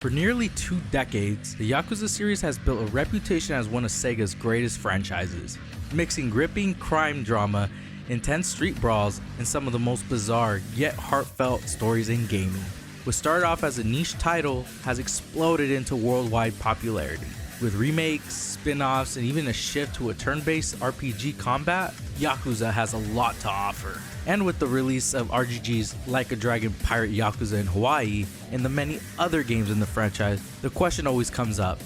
For nearly 2 decades, the Yakuza series has built a reputation as one of Sega's greatest franchises, mixing gripping crime drama, intense street brawls, and some of the most bizarre yet heartfelt stories in gaming. What started off as a niche title has exploded into worldwide popularity. With remakes, spin-offs, and even a shift to a turn-based RPG combat, Yakuza has a lot to offer. And with the release of RGG's Like a Dragon Pirate Yakuza in Hawaii, and the many other games in the franchise, the question always comes up,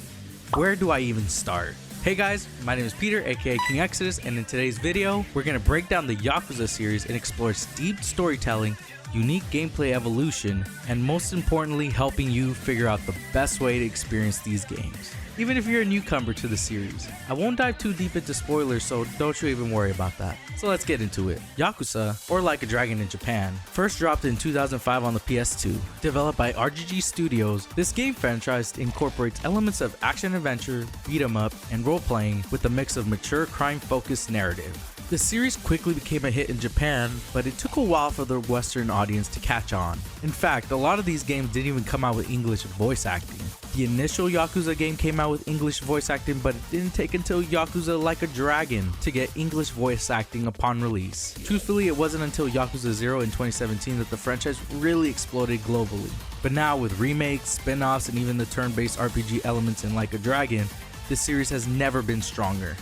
where do I even start? Hey guys, my name is Peter, aka King Exodus, and in today's video, we're going to break down the Yakuza series and explore its deep storytelling, unique gameplay evolution, and most importantly, helping you figure out the best way to experience these games. Even if you're a newcomer to the series, I won't dive too deep into spoilers, so don't you even worry about that. So let's get into it. Yakuza, or Like a Dragon in Japan, first dropped in 2005 on the PS2. Developed by RGG Studios, this game franchise incorporates elements of action-adventure, beat-em-up, and role-playing with a mix of mature crime-focused narrative. The series quickly became a hit in Japan, but it took a while for the Western audience to catch on. In fact, a lot of these games didn't even come out with English voice acting. The initial Yakuza game came out with English voice acting, but it didn't take until Yakuza Like a Dragon to get English voice acting upon release. Truthfully, it wasn't until Yakuza 0 in 2017 that the franchise really exploded globally. But now with remakes, spin-offs, and even the turn-based RPG elements in Like a Dragon, this series has never been stronger.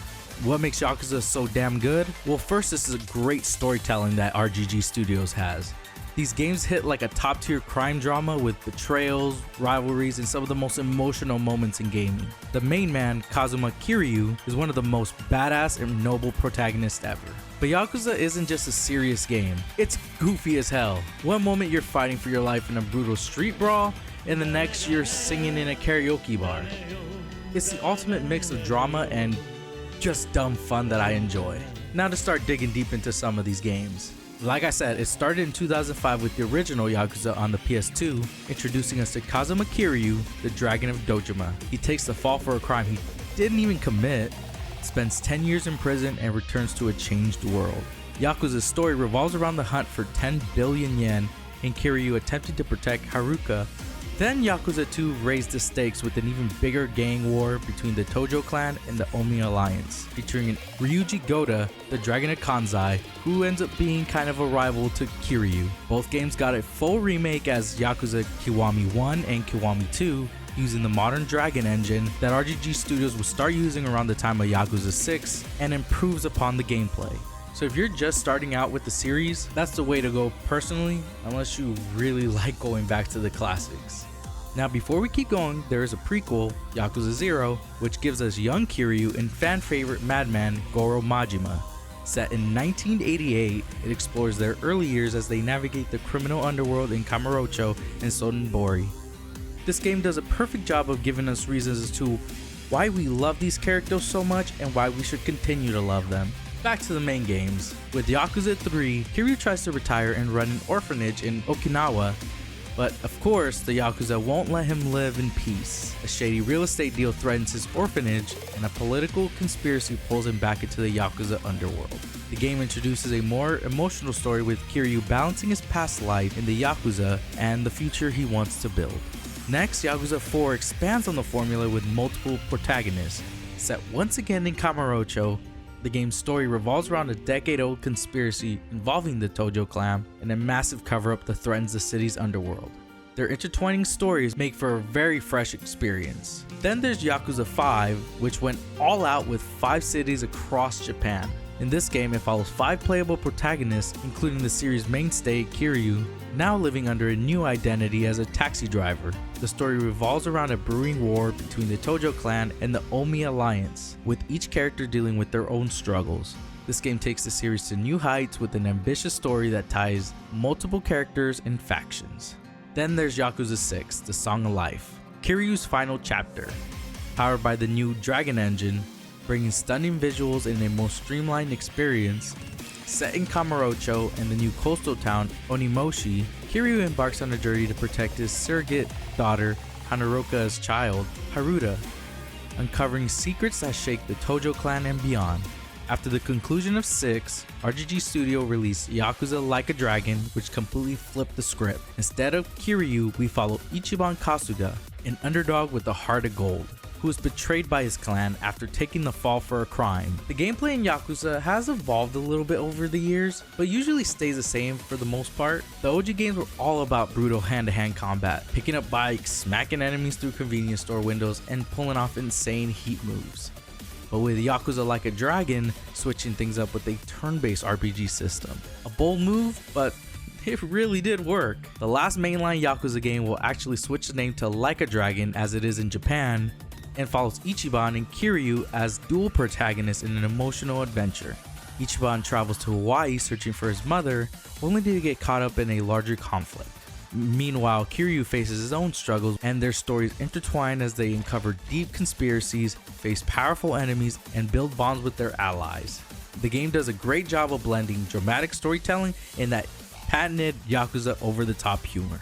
What makes Yakuza so damn good? Well, first, this is a great storytelling that RGG Studios has. These games hit like a top-tier crime drama with betrayals, rivalries, and some of the most emotional moments in gaming. The main man, Kazuma Kiryu, is one of the most badass and noble protagonists ever. But Yakuza isn't just a serious game, it's goofy as hell. One moment you're fighting for your life in a brutal street brawl, and the next you're singing in a karaoke bar. It's the ultimate mix of drama and just dumb fun that I enjoy. Now to start digging deep into some of these games. Like I said, it started in 2005 with the original Yakuza on the PS2, introducing us to Kazuma Kiryu, the Dragon of Dojima. He takes the fall for a crime he didn't even commit, spends 10 years in prison, and returns to a changed world. Yakuza's story revolves around the hunt for 10 billion yen and Kiryu attempting to protect Haruka. Then Yakuza 2 raised the stakes with an even bigger gang war between the Tojo clan and the Omi Alliance, featuring Ryuji Goda, the Dragon of Kanzai, who ends up being kind of a rival to Kiryu. Both games got a full remake as Yakuza Kiwami 1 and Kiwami 2, using the modern Dragon engine that RGG Studios will start using around the time of Yakuza 6 and improves upon the gameplay. So if you're just starting out with the series, that's the way to go personally, unless you really like going back to the classics. Now before we keep going, there is a prequel, Yakuza 0, which gives us young Kiryu and fan favorite madman Goro Majima. Set in 1988, it explores their early years as they navigate the criminal underworld in Kamurocho and Sotenbori. This game does a perfect job of giving us reasons as to why we love these characters so much and why we should continue to love them. Back to the main games. With Yakuza 3, Kiryu tries to retire and run an orphanage in Okinawa, but of course, the Yakuza won't let him live in peace. A shady real estate deal threatens his orphanage, and a political conspiracy pulls him back into the Yakuza underworld. The game introduces a more emotional story with Kiryu balancing his past life in the Yakuza and the future he wants to build. Next, Yakuza 4 expands on the formula with multiple protagonists. Set once again in Kamurocho, the game's story revolves around a decade-old conspiracy involving the Tojo clan and a massive cover-up that threatens the city's underworld. Their intertwining stories make for a very fresh experience. Then there's Yakuza 5, which went all out with 5 cities across Japan. In this game, it follows 5 playable protagonists, including the series' mainstay Kiryu, now living under a new identity as a taxi driver. The story revolves around a brewing war between the Tojo clan and the Omi Alliance, with each character dealing with their own struggles. This game takes the series to new heights with an ambitious story that ties multiple characters and factions. Then there's Yakuza 6, The Song of Life, Kiryu's final chapter. Powered by the new Dragon engine, bringing stunning visuals and a more streamlined experience. Set in Kamurocho and the new coastal town Onimoshi, Kiryu embarks on a journey to protect his surrogate daughter Hanaroka's child, Haruta, uncovering secrets that shake the Tojo clan and beyond. After the conclusion of 6, RGG Studio released Yakuza Like a Dragon, which completely flipped the script. Instead of Kiryu, we follow Ichiban Kasuga, an underdog with a heart of gold, who is betrayed by his clan after taking the fall for a crime. The gameplay in Yakuza has evolved a little bit over the years, but usually stays the same for the most part. The OG games were all about brutal hand-to-hand combat, picking up bikes, smacking enemies through convenience store windows, and pulling off insane heat moves. But with Yakuza Like a Dragon, switching things up with a turn-based RPG system. A bold move, but it really did work. The last mainline Yakuza game will actually switch the name to Like a Dragon as it is in Japan, and follows Ichiban and Kiryu as dual protagonists in an emotional adventure. Ichiban travels to Hawaii searching for his mother, only to get caught up in a larger conflict. Meanwhile, Kiryu faces his own struggles, and their stories intertwine as they uncover deep conspiracies, face powerful enemies, and build bonds with their allies. The game does a great job of blending dramatic storytelling and that patented Yakuza over-the-top humor.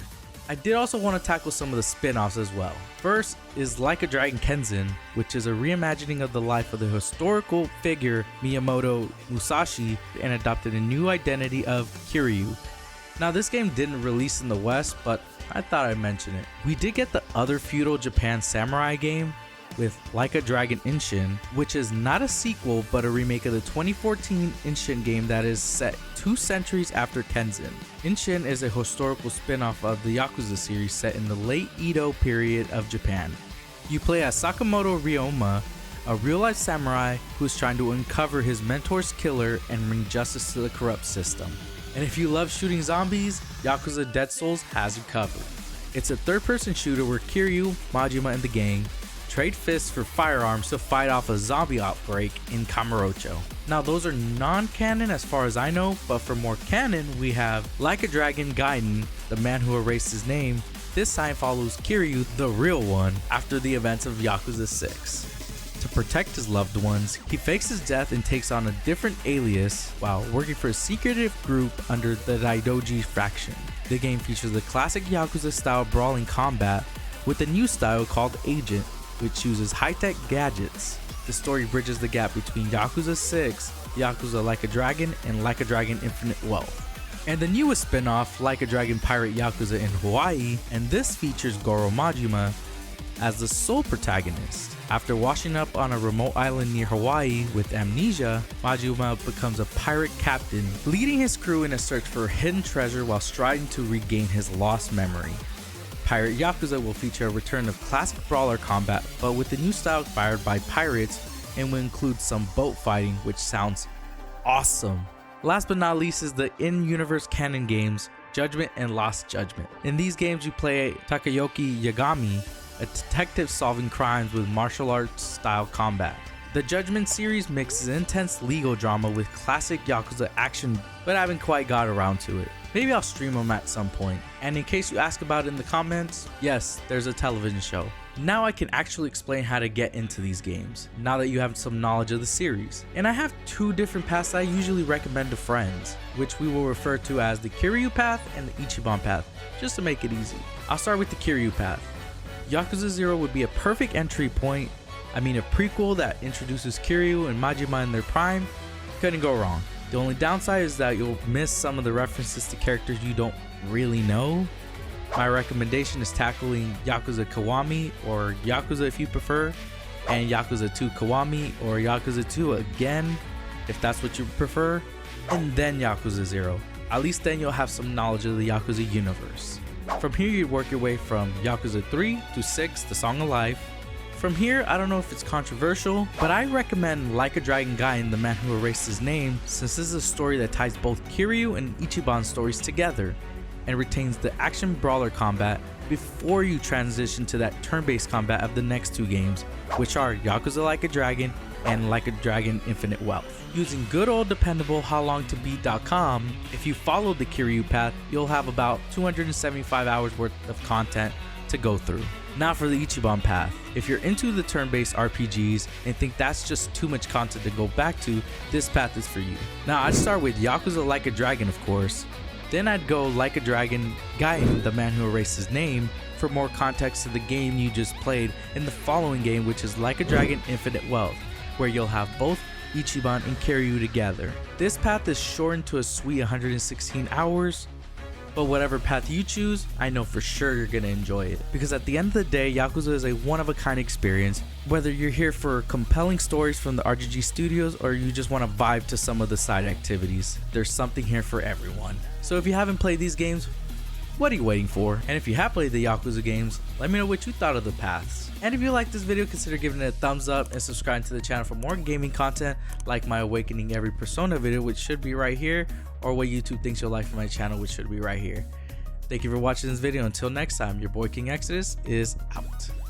I did also want to tackle some of the spin-offs as well. First is Like a Dragon Kenzin, which is a reimagining of the life of the historical figure Miyamoto Musashi and adopted a new identity of Kiryu. Now this game didn't release in the West, but I thought I'd mention it. We did get the other feudal Japan samurai game with Like a Dragon Inshin, which is not a sequel but a remake of the 2014 Inshin game that is set 2 centuries after Kenzin. Inshin is a historical spin-off of the Yakuza series set in the late Edo period of Japan. You play as Sakamoto Ryoma, a real-life samurai who is trying to uncover his mentor's killer and bring justice to the corrupt system. And if you love shooting zombies, Yakuza Dead Souls has you covered. It's a third-person shooter where Kiryu, Majima, and the gang trade fists for firearms to fight off a zombie outbreak in Kamurocho. Now those are non-canon as far as I know, but for more canon we have Like a Dragon Gaiden, the man who erased his name. This time follows Kiryu, the real one, after the events of Yakuza 6. To protect his loved ones, he fakes his death and takes on a different alias while working for a secretive group under the Daidoji faction. The game features the classic Yakuza style brawling combat with a new style called Agent, which uses high-tech gadgets. The story bridges the gap between Yakuza 6, Yakuza Like a Dragon, and Like a Dragon Infinite Wealth. And the newest spin-off, Like a Dragon Pirate Yakuza in Hawaii, and this features Goro Majima as the sole protagonist. After washing up on a remote island near Hawaii with amnesia, Majima becomes a pirate captain, leading his crew in a search for hidden treasure while striving to regain his lost memory. Pirate Yakuza will feature a return of classic brawler combat, but with a new style inspired by pirates, and will include some boat fighting, which sounds awesome. Last but not least is the in-universe canon games Judgment and Lost Judgment. In these games you play Takayoki Yagami, a detective solving crimes with martial arts style combat. The Judgment series mixes intense legal drama with classic Yakuza action, but I haven't quite got around to it. Maybe I'll stream them at some point. And in case you ask about it in the comments, yes, there's a television show. Now I can actually explain how to get into these games, now that you have some knowledge of the series. And I have 2 different paths I usually recommend to friends, which we will refer to as the Kiryu Path and the Ichiban Path, just to make it easy. I'll start with the Kiryu Path. Yakuza 0 would be a perfect entry point. I mean, a prequel that introduces Kiryu and Majima in their prime. Couldn't go wrong. The only downside is that you'll miss some of the references to characters you don't really know. My recommendation is tackling Yakuza Kiwami, or Yakuza if you prefer, and Yakuza 2 Kiwami, or Yakuza 2 again if that's what you prefer, and then Yakuza 0. At least then you'll have some knowledge of the Yakuza universe. From here you work your way from Yakuza 3 to 6, The Song of Life. From here, I don't know if it's controversial, but I recommend Like a Dragon Gaiden, the man who erased his name, since this is a story that ties both Kiryu and Ichiban stories together and retains the action brawler combat before you transition to that turn-based combat of the next 2 games, which are Yakuza Like a Dragon and Like a Dragon Infinite Wealth. Using good old dependable howlongtobeat.com, if you follow the Kiryu Path, you'll have about 275 hours worth of content to go through. Now for the Ichiban Path. If you're into the turn-based RPGs and think that's just too much content to go back to, this path is for you. Now I'd start with Yakuza Like a Dragon, of course. Then I'd go Like a Dragon Gaiden, the man who erased his name, for more context to the game you just played in the following game, which is Like a Dragon Infinite Wealth, where you'll have both Ichiban and Kiryu together. This path is shortened to a sweet 116 hours, But whatever path you choose, I know for sure you're gonna enjoy it. Because at the end of the day, Yakuza is a one-of-a-kind experience. Whether you're here for compelling stories from the RGG studios or you just want to vibe to some of the side activities, there's something here for everyone. So if you haven't played these games, what are you waiting for? And if you have played the Yakuza games, let me know what you thought of the paths. And if you liked this video, consider giving it a thumbs up and subscribing to the channel for more gaming content like my Awakening Every Persona video, which should be right here, or what YouTube thinks you'll like from my channel, which should be right here. Thank you for watching this video. Until next time, your boy King Exodus is out.